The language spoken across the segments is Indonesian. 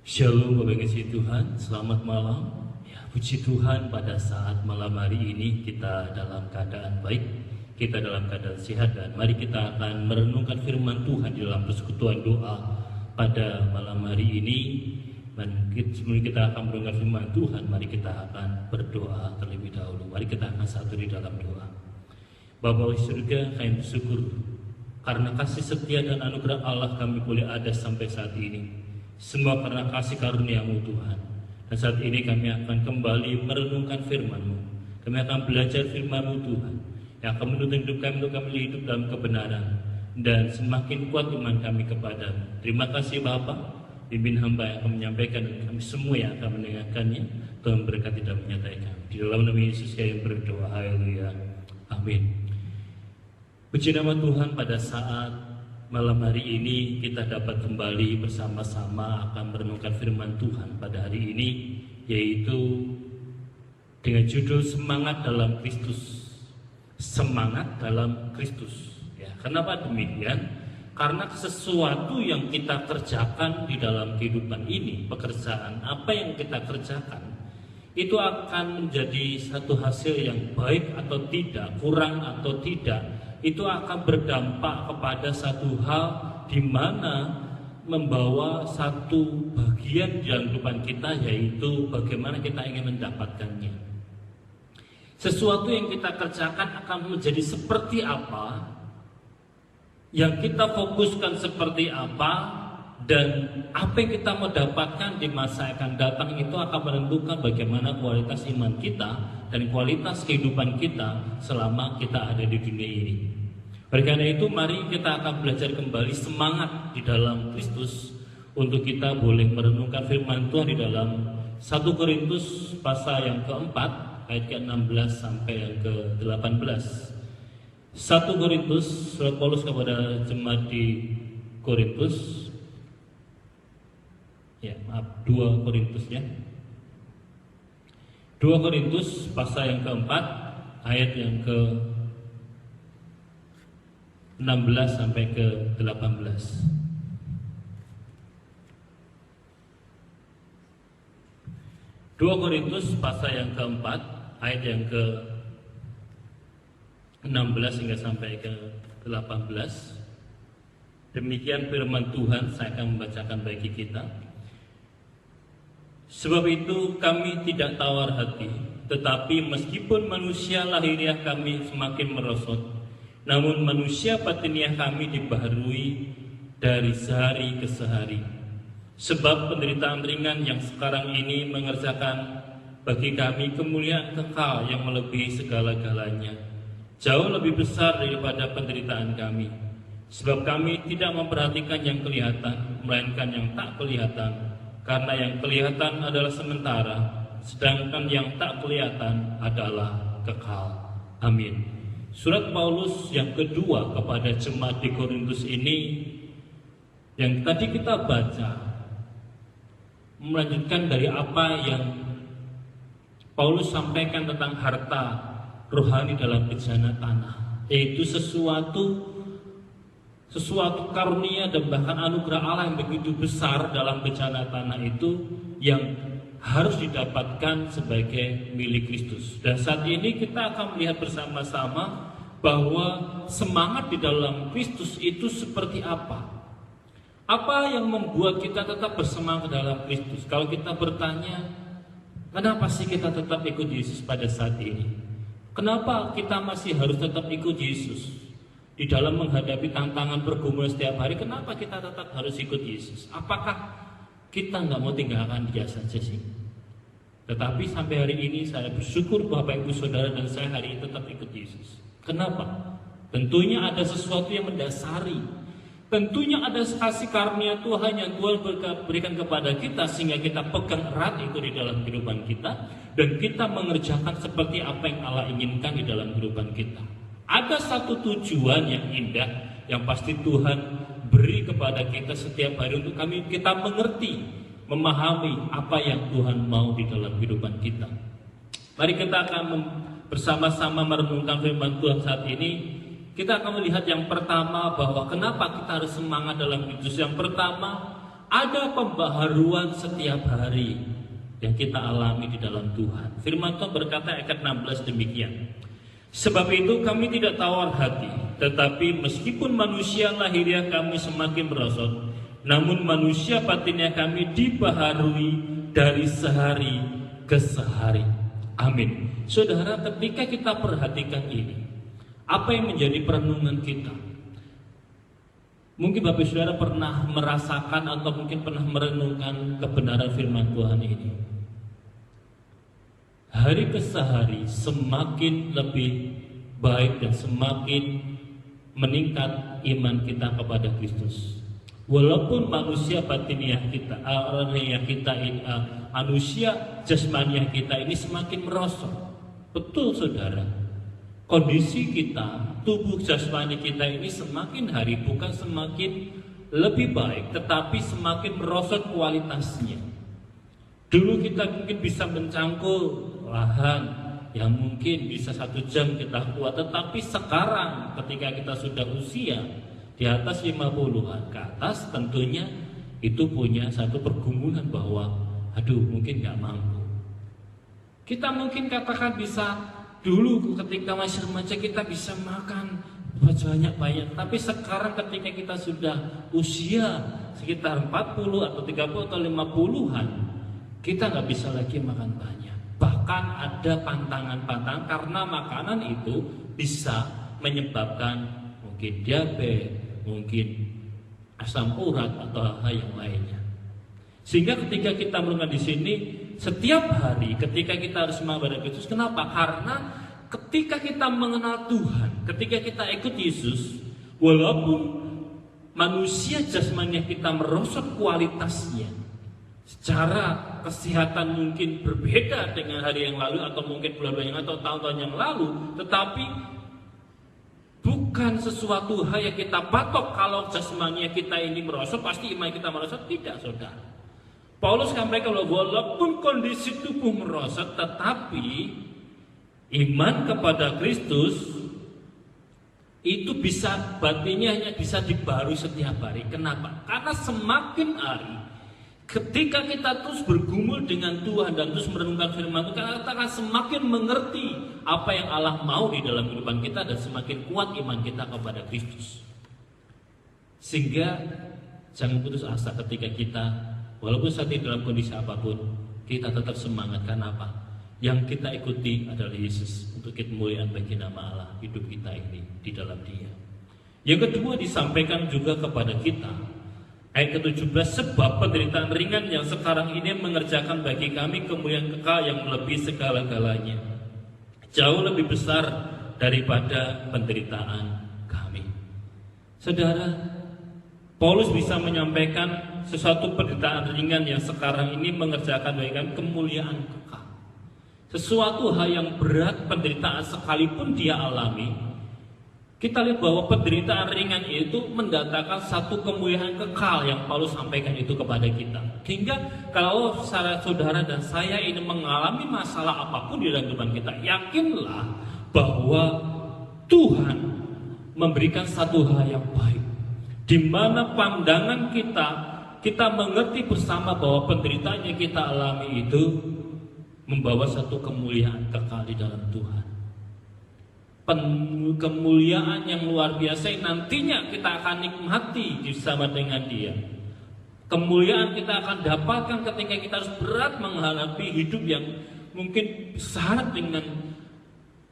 Shalom Bapak kasih Tuhan, selamat malam. Ya, puji Tuhan pada saat malam hari ini kita dalam keadaan baik, kita dalam keadaan sehat, dan mari kita akan merenungkan firman Tuhan di dalam persekutuan doa pada malam hari ini. Dan sebelum kita akan merenungkan firman Tuhan, mari kita akan berdoa terlebih dahulu. Mari kita akan satu di dalam doa. Bapa di surga, kami bersyukur karena kasih setia dan anugerah Allah kami boleh ada sampai saat ini. Semua karena kasih karunia-Mu Tuhan. Dan saat ini kami akan kembali merenungkan firman-Mu. Kami akan belajar firman-Mu Tuhan, yang akan menuntun hidup kami untuk kami hidup dalam kebenaran, dan semakin kuat iman kami kepadamu. Terima kasih Bapa, pimpin hamba yang akan menyampaikan, dan kami semua yang akan mendengarkannya. Tuhan berkati dan menyertai kami. Di dalam nama Yesus kami berdoa, haleluya, amin. Puji nama Tuhan, pada saat malam hari ini kita dapat kembali bersama-sama akan merenungkan firman Tuhan pada hari ini, yaitu dengan judul Semangat dalam Kristus. Semangat dalam Kristus. Ya, kenapa demikian? Karena sesuatu yang kita kerjakan di dalam kehidupan ini, pekerjaan apa yang kita kerjakan, itu akan menjadi satu hasil yang baik atau tidak, kurang atau tidak, itu akan berdampak kepada satu hal di mana membawa satu bagian di dalam kehidupan kita, yaitu bagaimana kita ingin mendapatkannya. Sesuatu yang kita kerjakan akan menjadi seperti apa, yang kita fokuskan seperti apa, dan apa yang kita mau dapatkan di masa akan datang itu akan menentukan bagaimana kualitas iman kita dan kualitas kehidupan kita selama kita ada di dunia ini. Oleh karena itu, mari kita akan belajar kembali semangat di dalam Kristus, untuk kita boleh merenungkan firman Tuhan di dalam 1 Korintus pasal yang keempat ayat ke-16 sampai yang ke-18. 1 Korintus, surat Paulus kepada jemaat di Korintus, ya maaf, 2 Korintus ya. 2 Korintus pasal yang keempat ayat yang ke 16 sampai ke 18. 2 Korintus pasal yang keempat ayat yang ke 16 hingga sampai ke 18. Demikian firman Tuhan, saya akan membacakan bagi kita. Sebab itu kami tidak tawar hati, tetapi meskipun manusia lahiriah kami semakin merosot, namun manusia batiniah kami dibaharui dari sehari ke sehari. Sebab penderitaan ringan yang sekarang ini mengerjakan bagi kami kemuliaan kekal yang melebihi segala-galanya, jauh lebih besar daripada penderitaan kami. Sebab kami tidak memperhatikan yang kelihatan, melainkan yang tak kelihatan. Karena yang kelihatan adalah sementara, sedangkan yang tak kelihatan adalah kekal. Amin. Surat Paulus yang kedua kepada jemaat di Korintus ini, yang tadi kita baca, melanjutkan dari apa yang Paulus sampaikan tentang harta rohani dalam bejana tanah, yaitu sesuatu karunia dan bahkan anugerah Allah yang begitu besar dalam bejana tanah itu, yang harus didapatkan sebagai milik Kristus. Dan saat ini kita akan melihat bersama-sama bahwa semangat di dalam Kristus itu seperti apa. Apa yang membuat kita tetap bersemangat dalam Kristus? Kalau kita bertanya, kenapa sih kita tetap ikut Yesus pada saat ini? Kenapa kita masih harus tetap ikut Yesus? Di dalam menghadapi tantangan pergumulan setiap hari, kenapa kita tetap harus ikut Yesus? Apakah kita nggak mau tinggalkan Dia saja sih? Tetapi sampai hari ini saya bersyukur Bapak Ibu Saudara dan saya hari ini tetap ikut Yesus. Kenapa? Tentunya ada sesuatu yang mendasari. Tentunya ada kasih karunia Tuhan yang Tuhan berikan kepada kita, sehingga kita pegang erat itu di dalam kehidupan kita, dan kita mengerjakan seperti apa yang Allah inginkan di dalam kehidupan kita. Ada satu tujuan yang indah yang pasti Tuhan beri kepada kita setiap hari untuk kita mengerti, memahami apa yang Tuhan mau di dalam kehidupan kita. Mari kita akan bersama-sama merenungkan firman Tuhan saat ini. Kita akan melihat yang pertama, bahwa kenapa kita harus semangat dalam Kristus. Yang pertama, ada pembaharuan setiap hari yang kita alami di dalam Tuhan. Firman Tuhan berkata ayat 16 demikian. Sebab itu kami tidak tawar hati, tetapi meskipun manusia lahiriah kami semakin merosot, namun manusia batinnya kami dibaharui dari sehari ke sehari. Amin. Saudara, ketika kita perhatikan ini, apa yang menjadi perenungan kita? Mungkin Bapak Saudara pernah merasakan atau mungkin pernah merenungkan kebenaran firman Tuhan ini. Hari ke hari semakin lebih baik dan semakin meningkat iman kita kepada Kristus. Walaupun manusia batiniah kita, manusia jasmaniah kita ini semakin merosot. Betul saudara, kondisi kita, tubuh jasmani kita ini semakin hari bukan semakin lebih baik, tetapi semakin merosot kualitasnya. Dulu kita mungkin bisa mencangkul lahan yang mungkin bisa 1 jam kita kuat, tetapi sekarang ketika kita sudah usia di atas 50-an ke atas, tentunya itu punya satu pergumulan bahwa aduh mungkin gak mampu. Kita mungkin katakan bisa, dulu ketika masih remaja kita bisa makan banyak-banyak, tapi sekarang ketika kita sudah usia sekitar 40 atau 30 atau 50-an, kita nggak bisa lagi makan banyak. Bahkan ada pantangan-pantangan karena makanan itu bisa menyebabkan mungkin diabetes, mungkin asam urat atau hal yang lainnya. Sehingga ketika kita merenungkan di sini, setiap hari ketika kita harus mengabarkan Kristus, kenapa? Karena ketika kita mengenal Tuhan, ketika kita ikut Yesus, walaupun manusia jasmani kita merosot kualitasnya, secara kesehatan mungkin berbeda dengan hari yang lalu atau mungkin bulan-bulan yang atau tahun-tahun yang lalu, tetapi bukan sesuatu hal yang kita patok kalau jasmani kita ini merosot, pasti iman kita merosot. Tidak, saudara. Paulus sampaikan bahwa walaupun kondisi tubuh merosot, tetapi iman kepada Kristus itu bisa, batinnya hanya bisa dibaharui setiap hari. Kenapa? Karena semakin hari ketika kita terus bergumul dengan Tuhan dan terus merenungkan firman Tuhan, kita akan semakin mengerti apa yang Allah mau di dalam kehidupan kita dan semakin kuat iman kita kepada Kristus. Sehingga jangan putus asa ketika kita, walaupun saat ini dalam kondisi apapun, kita tetap semangat. Karena apa? Yang kita ikuti adalah Yesus, untuk kemuliaan bagi nama Allah hidup kita ini di dalam Dia. Yang kedua disampaikan juga kepada kita, ayat ke-17, sebab penderitaan ringan yang sekarang ini mengerjakan bagi kami kemuliaan kekal yang melebihi segala-galanya, jauh lebih besar daripada penderitaan kami. Saudara, Paulus bisa menyampaikan sesuatu penderitaan ringan yang sekarang ini mengerjakan bagi kami kemuliaan kekal. Sesuatu hal yang berat, penderitaan sekalipun dia alami, kita lihat bahwa penderitaan ringan itu mendatangkan satu kemuliaan kekal yang Paulus sampaikan itu kepada kita. Hingga kalau saudara dan saya ini mengalami masalah apapun di dalam kehidupan kita, yakinlah bahwa Tuhan memberikan satu hal yang baik, di mana pandangan kita mengerti bersama bahwa penderitaan yang kita alami itu membawa satu kemuliaan kekal di dalam Tuhan. Kemuliaan yang luar biasa yang nantinya kita akan nikmati bersama dengan Dia. Kemuliaan kita akan dapatkan ketika kita harus berat menghadapi hidup yang mungkin syarat dengan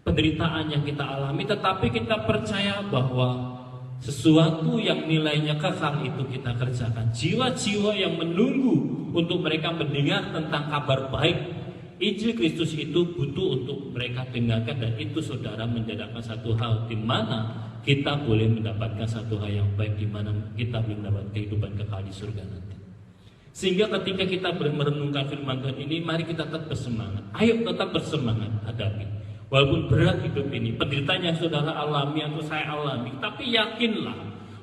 penderitaan yang kita alami, tetapi kita percaya bahwa sesuatu yang nilainya kekal itu kita kerjakan. Jiwa-jiwa yang menunggu untuk mereka mendengar tentang kabar baik Injil Kristus itu butuh untuk mereka dengarkan, dan itu saudara menjadikan satu hal di mana kita boleh mendapatkan satu hal yang baik, di mana kita boleh mendapat kehidupan kekal di surga nanti. Sehingga ketika kita merenungkan firman Tuhan ini, mari kita tetap bersemangat. Ayo tetap bersemangat hadapi. Walaupun berat hidup ini, penderitaan yang saudara alami atau saya alami, tapi yakinlah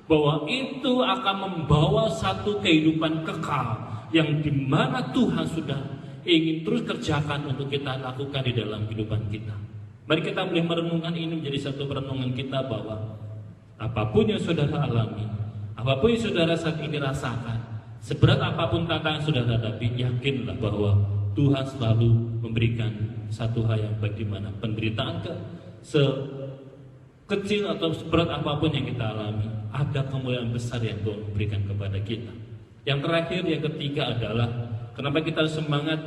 bahwa itu akan membawa satu kehidupan kekal yang di mana Tuhan sudah ingin terus kerjakan untuk kita lakukan di dalam kehidupan kita. Mari kita boleh merenungkan ini menjadi satu perenungan kita, bahwa apapun yang saudara alami, apapun yang saudara saat ini rasakan, Seberat apapun tantangan yang sudah hadapi, yakinlah bahwa Tuhan selalu memberikan satu hal yang baik, di mana penderitaan sekecil atau seberat apapun yang kita alami, ada kemuliaan besar yang Tuhan berikan kepada kita. Yang terakhir, yang ketiga adalah kenapa kita harus semangat?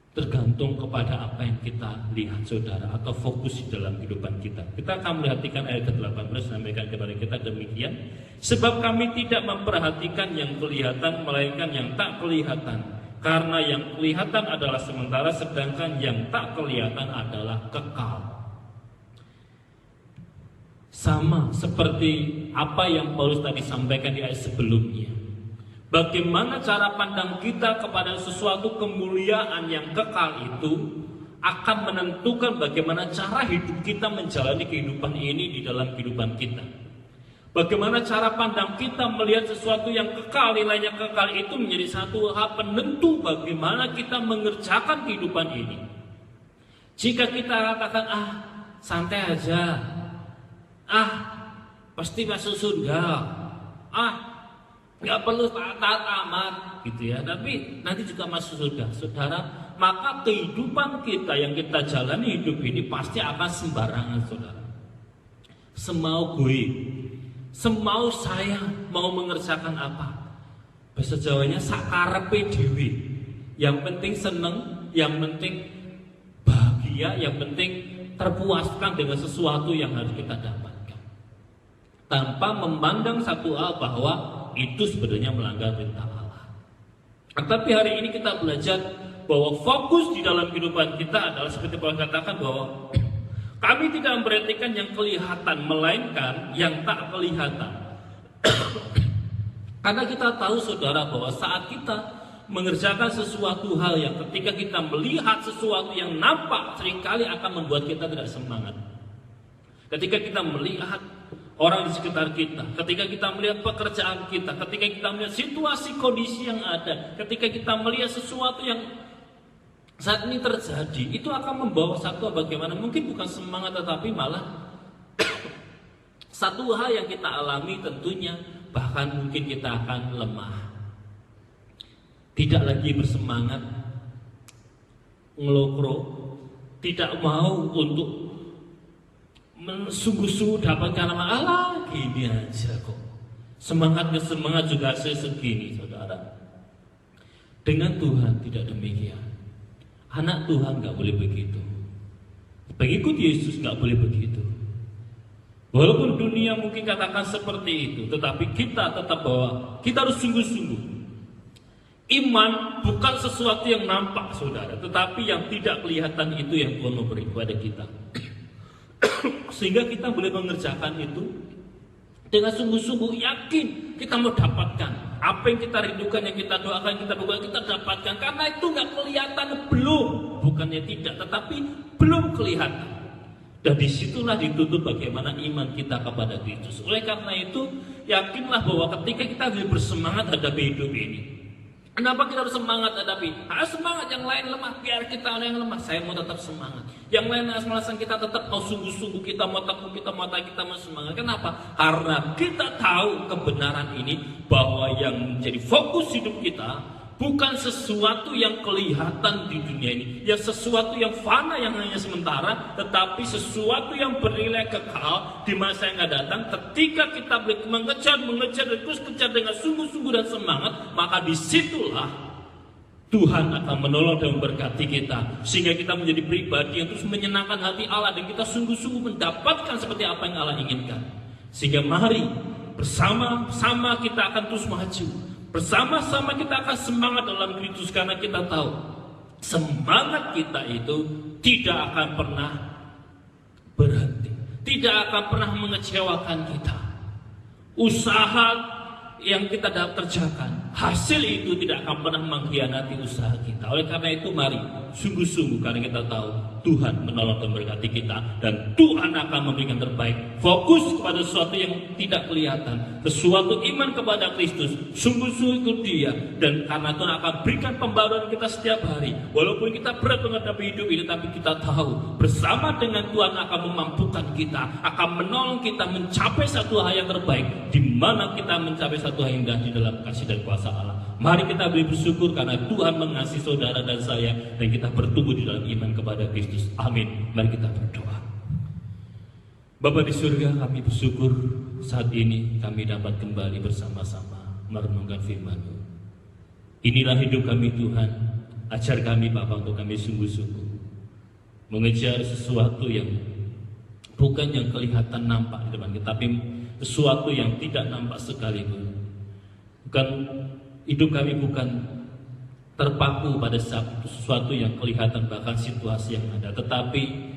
Tergantung kepada apa yang kita lihat, saudara, atau fokus di dalam kehidupan kita. Kita akan memperhatikan ayat ke-18, sampaikan kepada kita demikian. Sebab kami tidak memperhatikan yang kelihatan, melainkan yang tak kelihatan. Karena yang kelihatan adalah sementara, sedangkan yang tak kelihatan adalah kekal. Sama seperti apa yang Paulus tadi sampaikan di ayat sebelumnya. Bagaimana cara pandang kita kepada sesuatu kemuliaan yang kekal itu akan menentukan bagaimana cara hidup kita menjalani kehidupan ini di dalam kehidupan kita. Bagaimana cara pandang kita melihat sesuatu yang kekal, nilainya kekal itu menjadi satu hal penentu bagaimana kita mengerjakan kehidupan ini. Jika kita katakan, santai aja, pasti masuk surga, nggak perlu taat amat gitu ya, tapi nanti juga masuk surga, saudara, maka kehidupan kita yang kita jalani hidup ini pasti akan sembarangan, saudara. Semau gue, semau saya mau mengerjakan apa, bahasa Jawanya sakarepe dhewe. Yang penting seneng, yang penting bahagia, yang penting terpuaskan dengan sesuatu yang harus kita dapatkan, tanpa memandang satu hal bahwa itu sebenarnya melanggar perintah Allah. Tetapi hari ini kita belajar bahwa fokus di dalam kehidupan kita adalah seperti Paulus katakan bahwa kami tidak memperhatikan yang kelihatan, melainkan yang tak kelihatan. Karena kita tahu, saudara, bahwa saat kita mengerjakan sesuatu hal yang ketika kita melihat sesuatu yang nampak, seringkali akan membuat kita tidak semangat. Ketika kita melihat orang di sekitar kita, ketika kita melihat pekerjaan kita, ketika kita melihat situasi kondisi yang ada, ketika kita melihat sesuatu yang saat ini terjadi, itu akan membawa satu bagaimana mungkin bukan semangat, tetapi malah satu hal yang kita alami tentunya, bahkan mungkin kita akan lemah, tidak lagi bersemangat, ngelokro, tidak mau untuk sungguh-sungguh dapatkan nama Allah. Gini aja kok, semangatnya semangat juga segini, saudara. Dengan Tuhan tidak demikian. Anak Tuhan gak boleh begitu, pengikut Yesus gak boleh begitu. Walaupun dunia mungkin katakan seperti itu, tetapi kita tetap bahwa kita harus sungguh-sungguh. Iman bukan sesuatu yang nampak, saudara, tetapi yang tidak kelihatan, itu yang Tuhan memberi kepada kita. Sehingga kita boleh mengerjakan itu dengan sungguh-sungguh, yakin kita mau dapatkan apa yang kita rindukan, yang kita doakan, yang kita doakan, kita dapatkan. Karena itu nggak kelihatan, belum, bukannya tidak, tetapi belum kelihatan. Dan disitulah ditutup bagaimana iman kita kepada Kristus. Oleh karena itu, yakinlah bahwa ketika kita bersemangat hadapi hidup ini, kenapa kita harus semangat hadapi? Harus semangat, yang lain lemah, biar kita yang lemah. Saya mau tetap semangat. Yang lain alasan kita tetap mau sungguh-sungguh, kita mau tekun, kita mau tahu, kita mau semangat. Kenapa? Karena kita tahu kebenaran ini, bahwa yang menjadi fokus hidup kita bukan sesuatu yang kelihatan di dunia ini, ya sesuatu yang fana, yang hanya sementara, tetapi sesuatu yang bernilai kekal di masa yang akan datang. Ketika kita mengejar dan terus kejar dengan sungguh-sungguh dan semangat, maka disitulah Tuhan akan menolong dan memberkati kita, sehingga kita menjadi pribadi yang terus menyenangkan hati Allah, dan kita sungguh-sungguh mendapatkan seperti apa yang Allah inginkan. Sehingga mari bersama-sama kita akan terus maju, bersama-sama kita akan semangat dalam Kristus, karena kita tahu semangat kita itu tidak akan pernah berhenti, tidak akan pernah mengecewakan kita. Usaha yang kita dapat kerjakan, hasil itu tidak akan pernah mengkhianati usaha kita. Oleh karena itu mari sungguh-sungguh, karena kita tahu Tuhan menolong dan memberkati kita, dan Tuhan akan memberikan terbaik. Fokus kepada sesuatu yang tidak kelihatan, sesuatu iman kepada Kristus, sungguh-sungguh ikut Dia, dan karena Tuhan akan berikan pembaruan kita setiap hari. Walaupun kita berat menghadapi hidup ini, tapi kita tahu bersama dengan Tuhan akan memampukan kita, akan menolong kita mencapai satu hal yang terbaik, di mana kita mencapai satu hal yang indah di dalam kasih dan kuasa Allah. Mari kita beri bersyukur karena Tuhan mengasihi saudara dan saya, dan kita bertumbuh di dalam iman kepada Kristus. Amin. Mari kita berdoa. Bapa di surga, kami bersyukur saat ini kami dapat kembali bersama-sama merenungkan firman-Mu. Inilah hidup kami Tuhan. Ajar kami Bapa untuk kami sungguh-sungguh mengejar sesuatu yang bukan yang kelihatan nampak di depan kita, tapi sesuatu yang tidak nampak sekalipun. Bukan, hidup kami bukan terpaku pada sesuatu yang kelihatan, bahkan situasi yang ada, tetapi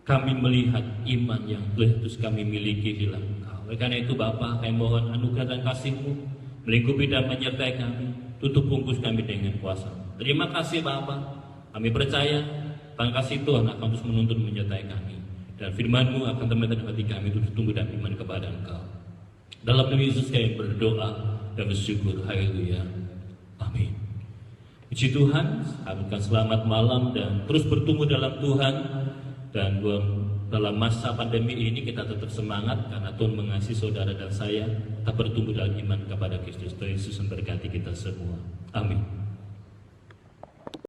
kami melihat iman yang terus kami miliki di dalam Engkau. Oleh karena itu Bapa, kami mohon anugerah dan kasih-Mu melingkupi dan menyertai kami, tutup bungkus kami dengan kuasa-Mu. Terima kasih Bapa, kami percaya Tuhan kasih Tuhan akan terus menuntun menyertai kami, dan firman-Mu akan teman-teman hati kami untuk tumbuh dan iman kepada Engkau. Dalam nama Yesus kami berdoa dan bersyukur. Haleluya. Amin. Puji Tuhan, kami selamat malam dan terus bertumbuh dalam Tuhan. Dan dalam masa pandemi ini kita tetap semangat karena Tuhan mengasihi saudara dan saya. Kita bertumbuh dalam iman kepada Kristus. Tuhan Yesus memberkati kita semua. Amin.